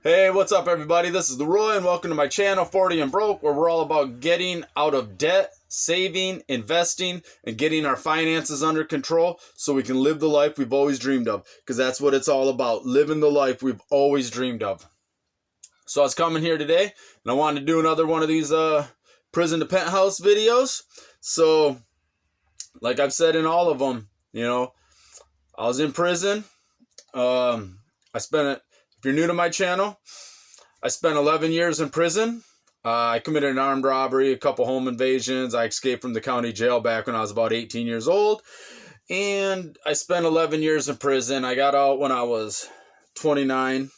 Hey, what's up everybody? This is the Roy and welcome to my channel 40 and Broke, where we're all about getting out of debt, saving, investing, and getting our finances under control so we can live the life we've always dreamed of, because that's what it's all about, living the life we've always dreamed of. So I was coming here today and I wanted to do another one of these prison to penthouse videos. So like I've said in all of them, I was in prison. I spent it. If you're new to my channel, I spent 11 years in prison. I committed an armed robbery, a couple home invasions. I escaped from the county jail back when I was about 18 years old. And I spent 11 years in prison. I got out when I was 29,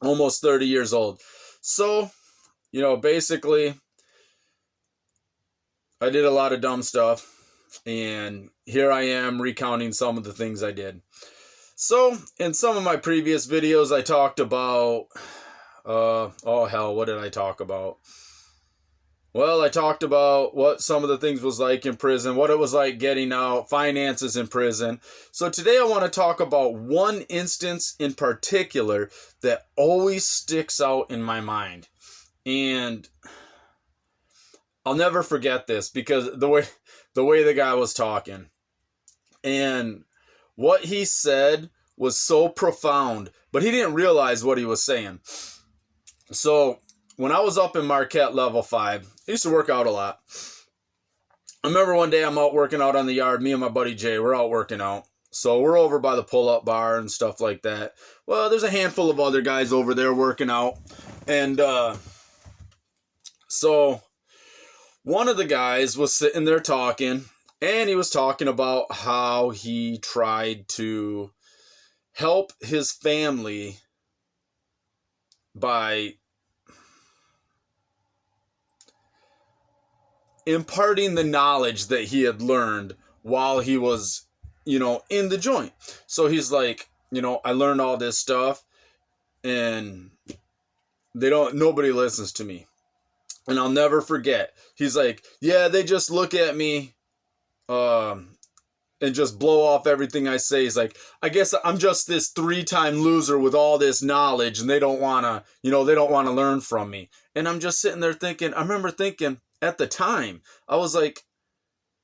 almost 30 years old. So, basically, I did a lot of dumb stuff. And here I am recounting some of the things I did. So, in some of my previous videos, I talked about, what did I talk about? Well, I talked about what some of the things was like in prison, what it was like getting out, finances in prison. So today I want to talk about one instance in particular that always sticks out in my mind. And I'll never forget this because the way the guy was talking. And what he said was so profound, but he didn't realize what he was saying. So when I was up in Marquette level 5, I used to work out a lot. I remember one day I'm out working out on the yard. Me and my buddy Jay, we're out working out. So we're over by the pull-up bar and stuff like that. Well, there's a handful of other guys over there working out. And so one of the guys was sitting there talking. And he was talking about how he tried to help his family by imparting the knowledge that he had learned while he was, in the joint. So he's like, I learned all this stuff and nobody listens to me. And I'll never forget. He's like, yeah, they just look at me and just blow off everything I say. He's like, I guess I'm just this 3-time loser with all this knowledge and they don't want to learn from me. And I'm just sitting there thinking, I remember thinking at the time, I was like,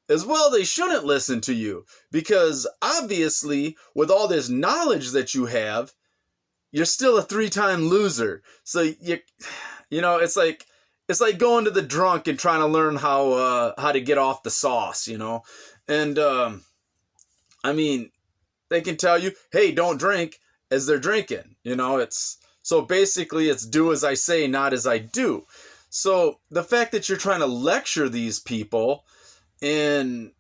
as well, they shouldn't listen to you because obviously with all this knowledge that you have, you're still a 3-time loser. So it's like going to the drunk and trying to learn how to get off the sauce, And, they can tell you, hey, don't drink as they're drinking. So basically it's do as I say, not as I do. So the fact that you're trying to lecture these people and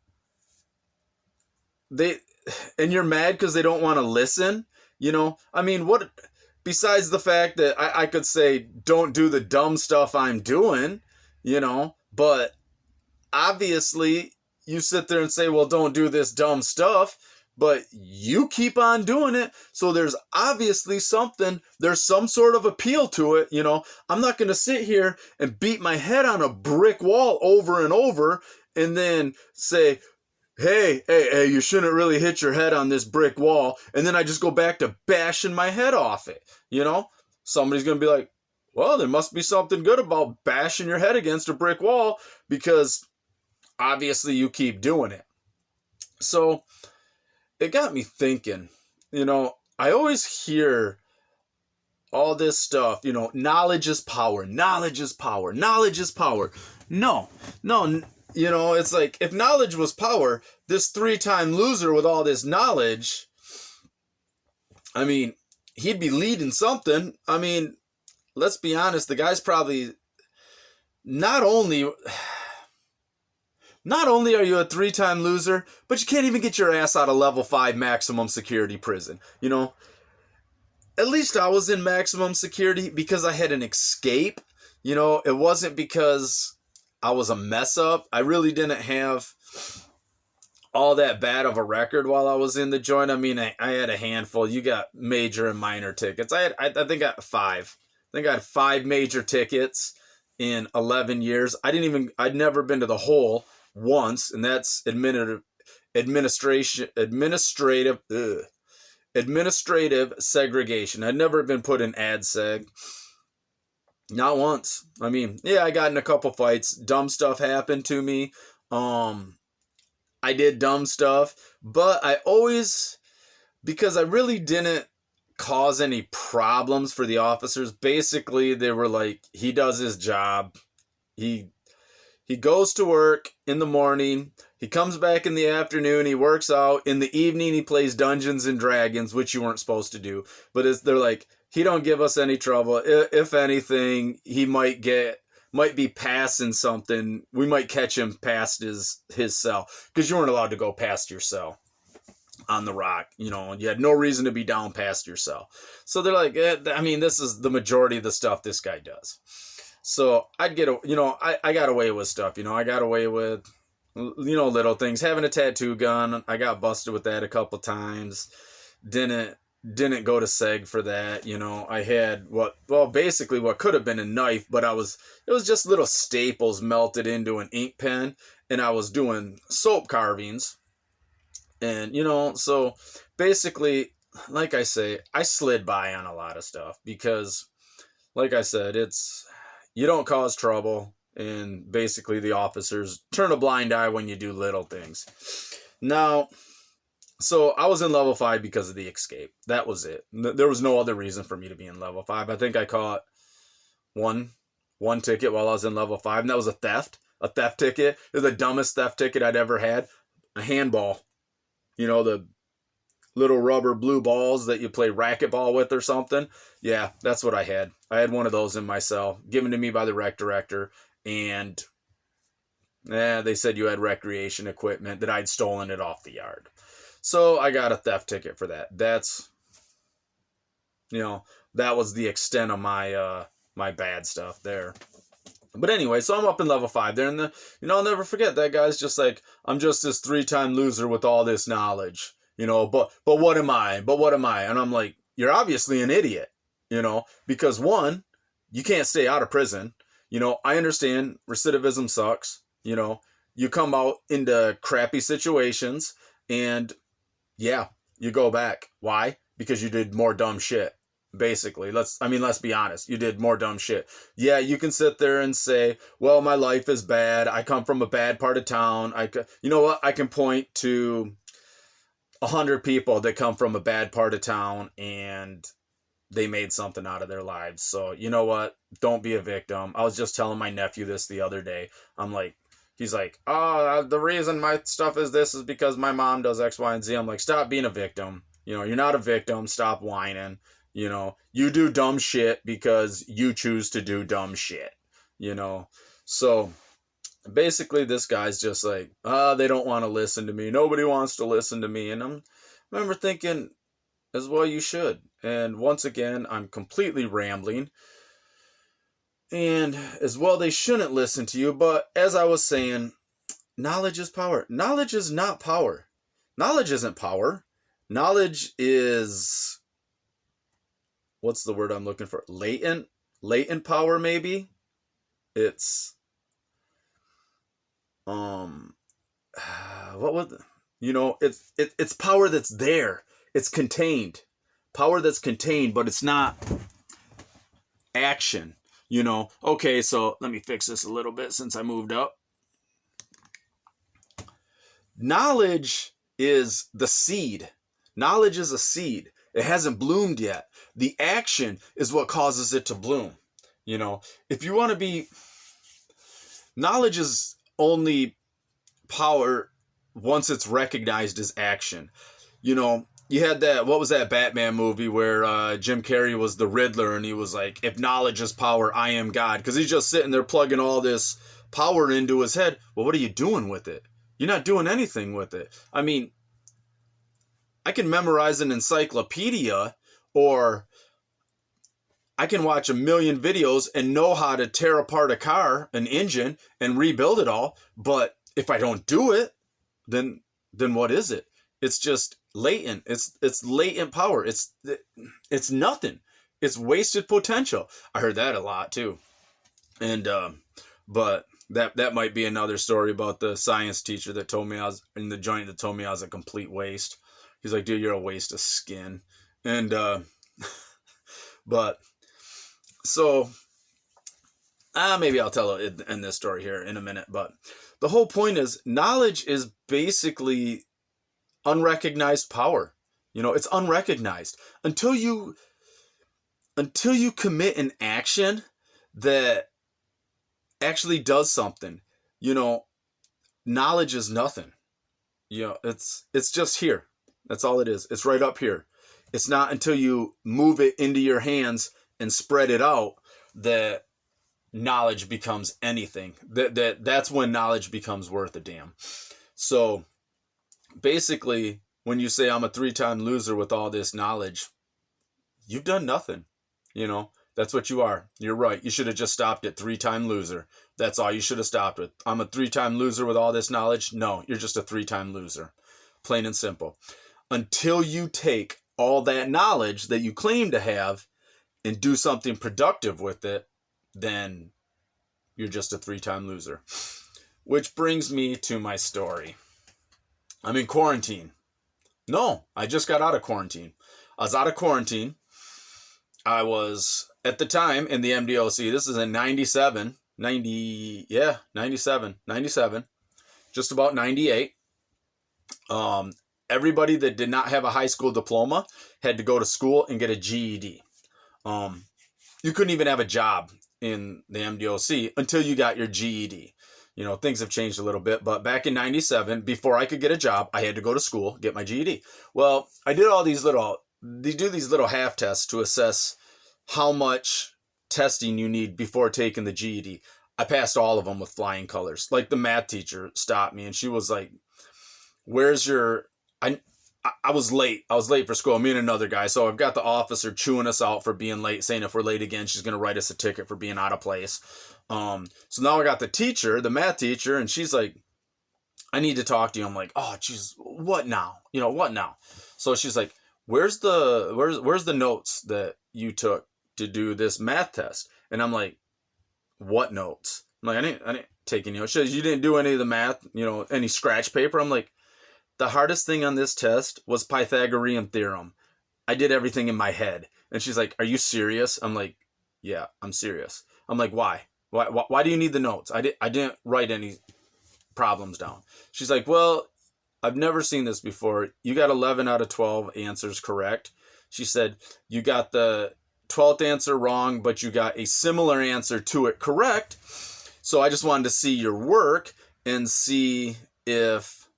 you're mad because they don't want to listen, what, besides the fact that I could say, don't do the dumb stuff I'm doing, but obviously you sit there and say, well, don't do this dumb stuff, but you keep on doing it. So there's obviously there's some sort of appeal to it. I'm not going to sit here and beat my head on a brick wall over and over and then say, hey, you shouldn't really hit your head on this brick wall. And then I just go back to bashing my head off it. Somebody's going to be like, well, there must be something good about bashing your head against a brick wall because obviously you keep doing it. So it got me thinking, I always hear all this stuff, knowledge is power, knowledge is power, knowledge is power. No, it's like if knowledge was power, this 3-time loser with all this knowledge, he'd be leading something. Let's be honest, the guy's probably not only are you a 3-time loser, but you can't even get your ass out of level 5 maximum security prison. At least I was in maximum security because I had an escape. It wasn't because I was a mess up. I really didn't have all that bad of a record while I was in the joint. I had a handful. You got major and minor tickets. I think I got 5. I think I had 5 major tickets in 11 years. I'd never been to the hole once, and that's administrative administrative segregation. I'd never been put in ad seg. Not once. I mean, yeah, I got in a couple fights. Dumb stuff happened to me. I did dumb stuff, but I always, because I really didn't cause any problems for the officers. Basically, they were like, he does his job. He goes to work in the morning. He comes back in the afternoon. He works out. In the evening, he plays Dungeons and Dragons, which you weren't supposed to do. But they're like, he don't give us any trouble. If anything, he might be passing something. We might catch him past his cell, because you weren't allowed to go past your cell on the rock. You know, you had no reason to be down past your cell. So they're like, I mean, this is the majority of the stuff this guy does. So I'd get, I got away with stuff. I got away with, little things. Having a tattoo gun, I got busted with that a couple times. Didn't go to seg for that. I had basically what could have been a knife, but it was just little staples melted into an ink pen, and I was doing soap carvings. And, so basically, like I say, I slid by on a lot of stuff because, like I said, you don't cause trouble, and basically the officers turn a blind eye when you do little things. Now, so I was in level 5 because of the escape. That was it. There was no other reason for me to be in level 5. I think I caught one ticket while I was in level 5, and that was a theft ticket. It was the dumbest theft ticket I'd ever had. A handball. The little rubber blue balls that you play racquetball with or something. Yeah, that's what I had. I had one of those in my cell, given to me by the rec director, and they said you had recreation equipment, that I'd stolen it off the yard. So I got a theft ticket for that. That's, that was the extent of my my bad stuff there. But anyway, so I'm up in level 5 there, and I'll never forget, that guy's just like, I'm just this 3-time loser with all this knowledge, but what am I? And I'm like, you're obviously an idiot, because one, you can't stay out of prison. I understand recidivism sucks. You come out into crappy situations, and yeah, you go back. Why? Because you did more dumb shit. Basically, let's be honest. You did more dumb shit. Yeah, you can sit there and say, well, my life is bad. I come from a bad part of town. You know what? I can point to 100 people that come from a bad part of town and they made something out of their lives. So, you know what? Don't be a victim. I was just telling my nephew this the other day. He's like, the reason my stuff is this is because my mom does X, Y, and Z. I'm like, stop being a victim. You're not a victim. Stop whining. You do dumb shit because you choose to do dumb shit, So basically this guy's just like, they don't want to listen to me. Nobody wants to listen to me. And I remember thinking, as well you should. And once again, I'm completely rambling. And as well, they shouldn't listen to you. But as I was saying, knowledge is power. Knowledge is not power. Knowledge isn't power. Knowledge is... what's the word I'm looking for? Latent power, maybe. It's what would it's power that's there. It's contained. Power that's contained, but it's not action. Okay, so let me fix this a little bit since I moved up. Knowledge is the seed. Knowledge is a seed. It hasn't bloomed yet. The action is what causes it to bloom. If you want to be... knowledge is only power once it's recognized as action. You had that, what was that Batman movie where Jim Carrey was the Riddler, and he was like, if knowledge is power, I am God. Because he's just sitting there plugging all this power into his head. Well, what are you doing with it? You're not doing anything with it. I mean, I can memorize an encyclopedia, or I can watch 1,000,000 videos and know how to tear apart a car, an engine, and rebuild it all. But if I don't do it, then what is it? It's just latent. It's latent power. It's nothing. It's wasted potential. I heard that a lot too. And but that might be another story about the science teacher that told me I was in the joint, that told me I was a complete waste. He's like, dude, you're a waste of skin. And, but, so, maybe I'll tell it in this story here in a minute. But the whole point is knowledge is basically unrecognized power. You know, it's unrecognized until you commit an action that actually does something. You know, knowledge is nothing. You know, it's just here. That's all it is. It's right up here. It's not until you move it into your hands and spread it out that knowledge becomes anything. That's when knowledge becomes worth a damn. So basically, when you say I'm a 3-time loser with all this knowledge, you've done nothing. You know, that's what you are. You're right. You should have just stopped at 3-time loser. That's all you should have stopped with. I'm a 3-time loser with all this knowledge. No, you're just a 3-time loser. Plain and simple. Until you take all that knowledge that you claim to have and do something productive with it, then you're just a 3-time loser. Which brings me to my story. I'm in quarantine. No, I just got out of quarantine. I was out of quarantine. I was, at the time, in the MDOC. This is in 97. Just about 98. Everybody that did not have a high school diploma had to go to school and get a GED. You couldn't even have a job in the MDOC until you got your GED. You know, things have changed a little bit, but back in 97, before I could get a job, I had to go to school, get my GED. Well, I did all these little half tests to assess how much testing you need before taking the GED. I passed all of them with flying colors. Like, the math teacher stopped me and she was like, where's your, I was late. I was late for school. Me and another guy. So I've got the officer chewing us out for being late, saying if we're late again, she's going to write us a ticket for being out of place. So now I got the teacher, the math teacher, and she's like, I need to talk to you. I'm like, oh, geez, what now? You know, what now? So she's like, where's the notes that you took to do this math test? And I'm like, what notes? I'm like, I didn't take any notes. She says, you didn't do any of the math, you know, any scratch paper? I'm like, the hardest thing on this test was Pythagorean theorem. I did everything in my head. And she's like, are you serious? I'm like, yeah, I'm serious. I'm like, why? Why do you need the notes? I didn't write any problems down. She's like, well, I've never seen this before. You got 11 out of 12 answers correct. She said, you got the 12th answer wrong, but you got a similar answer to it correct. So I just wanted to see your work and see if,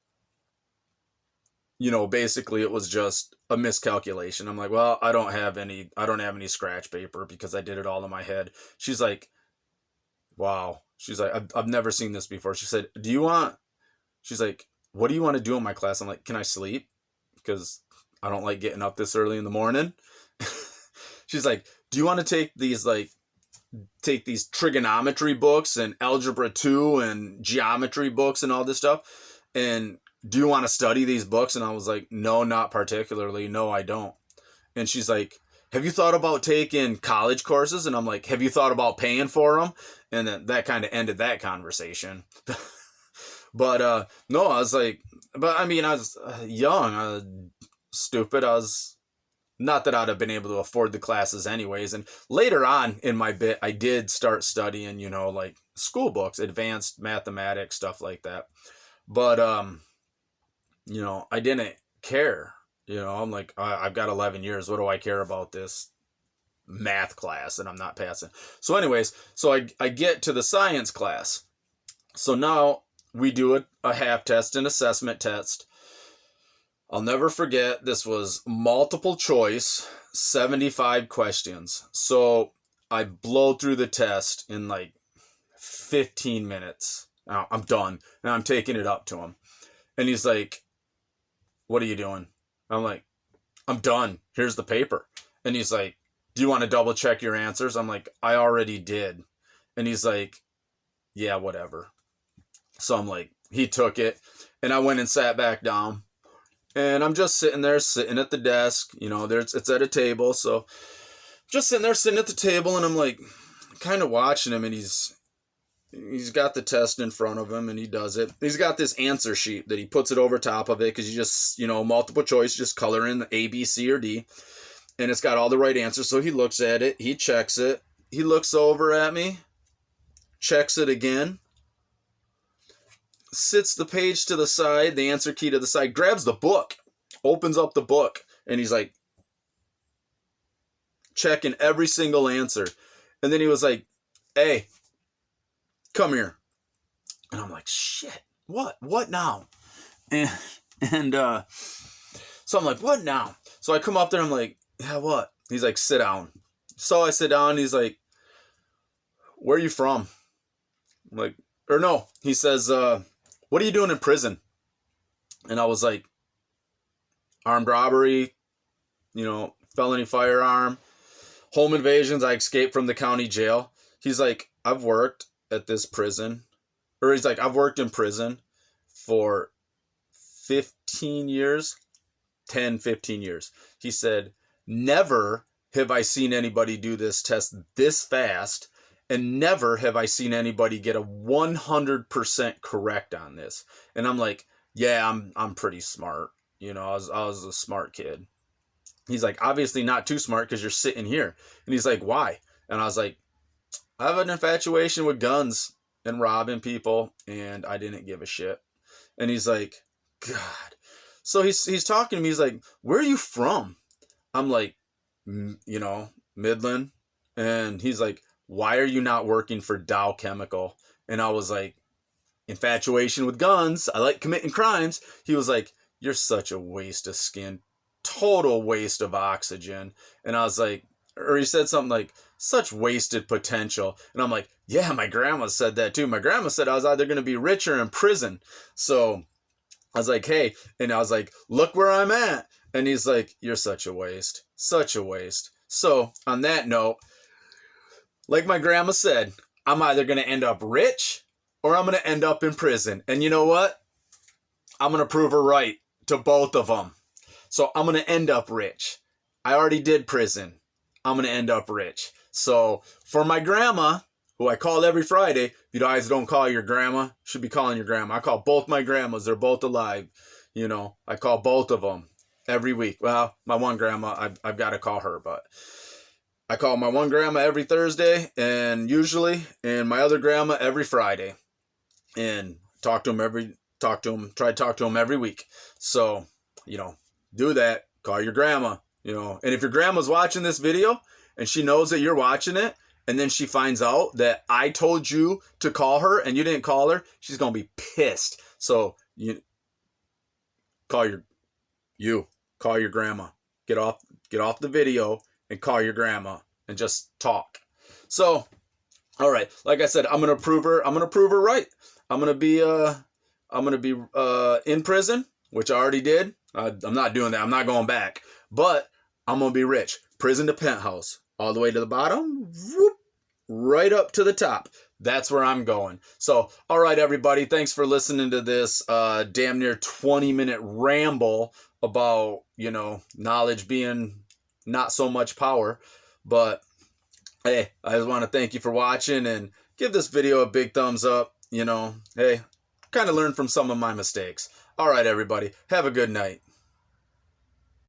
you know, basically it was just a miscalculation. I'm like, well, I don't have any scratch paper because I did it all in my head. She's like, wow. She's like, I've never seen this before. She said, she's like, what do you want to do in my class? I'm like, can I sleep? Because I don't like getting up this early in the morning. She's like, do you want to take these trigonometry books and algebra 2 and geometry books and all this stuff? And do you want to study these books? And I was like, no, not particularly. No, I don't. And she's like, have you thought about taking college courses? And I'm like, have you thought about paying for them? And then that kind of ended that conversation. But no, I was like, but I mean, I was young, I was stupid. I was, not that I'd have been able to afford the classes anyways. And later on in my bit, I did start studying, you know, like school books, advanced mathematics, stuff like that. But, you know, I didn't care. You know, I'm like, I've got 11 years. What do I care about this math class and I'm not passing? So anyways, so I get to the science class. So now we do a half test, an assessment test. I'll never forget, this was multiple choice, 75 questions. So I blow through the test in like 15 minutes. Now I'm done. And I'm taking it up to him. And he's like, what are you doing? I'm like, I'm done. Here's the paper. And he's like, do you want to double check your answers? I'm like, I already did. And he's like, yeah, whatever. So I'm like, he took it. And I went and sat back down. And I'm just sitting there, sitting at the desk. You know, it's at a table. So just sitting there, sitting at the table. And I'm like, kind of watching him. And he's got the test in front of him and he does it. He's got this answer sheet that he puts it over top of it because you just, you know, multiple choice, just color in the A, B, C, or D. and it's got all the right answers. So he looks at it, he checks it, he looks over at me, checks it again, sits the page to the side, the answer key to the side, grabs the book, opens up the book, and he's like checking every single answer. And then he was like, hey, come here. And I'm like, shit, what now? And so I'm like, what now? So I come up there, I'm like, yeah, what? He's like, sit down. So I sit down, he's like, where are you from? I'm like, or no, he says, what are you doing in prison? And I was like, armed robbery, felony firearm, home invasions. I escaped from the county jail. He's like, I've worked at this prison, or he's like, I've worked in prison for 15 years, 15 years. He said, never have I seen anybody do this test this fast, and never have I seen anybody get a 100% correct on this. And I'm like, yeah, I'm pretty smart. I was a smart kid. He's like, obviously not too smart because you're sitting here. And he's like, why? And I was like, I have an infatuation with guns and robbing people, and I didn't give a shit. And he's like, God. So he's talking to me. He's like, where are you from? I'm like, Midland. And he's like, why are you not working for Dow Chemical? And I was like, infatuation with guns. I like committing crimes. He was like, you're such a waste of skin. Total waste of oxygen. And I was like, or he said something like, such wasted potential. And I'm like, yeah, my grandma said that too. My grandma said I was either going to be rich or in prison. So I was like, hey, and I was like, look where I'm at. And he's like, you're such a waste. Such a waste. So on that note, like my grandma said, I'm either going to end up rich or I'm going to end up in prison. And you know what? I'm going to prove her right to both of them. So I'm going to end up rich. I already did prison. I'm going to end up rich. So for my grandma, who I call every Friday, if you guys don't call your grandma, you should be calling your grandma. I call both my grandmas. They're both alive. I call both of them every week. Well, my one grandma, I've got to call her, but I call my one grandma every Thursday and my other grandma every Friday, and try to talk to them every week. So, do that. Call your grandma, and if your grandma's watching this video and she knows that you're watching it, and then she finds out that I told you to call her and you didn't call her, she's going to be pissed. So you call your grandma, get off the video and call your grandma and just talk. So, all right. Like I said, I'm going to prove her right. I'm going to be in prison, which I already did. I'm not doing that. I'm not going back, but I'm going to be rich. Prison to penthouse, all the way to the bottom, whoop, right up to the top. That's where I'm going. So, all right, everybody. Thanks for listening to this damn near 20-minute ramble about, knowledge being not so much power. But, hey, I just want to thank you for watching and give this video a big thumbs up. Hey, kind of learn from some of my mistakes. All right, everybody. Have a good night.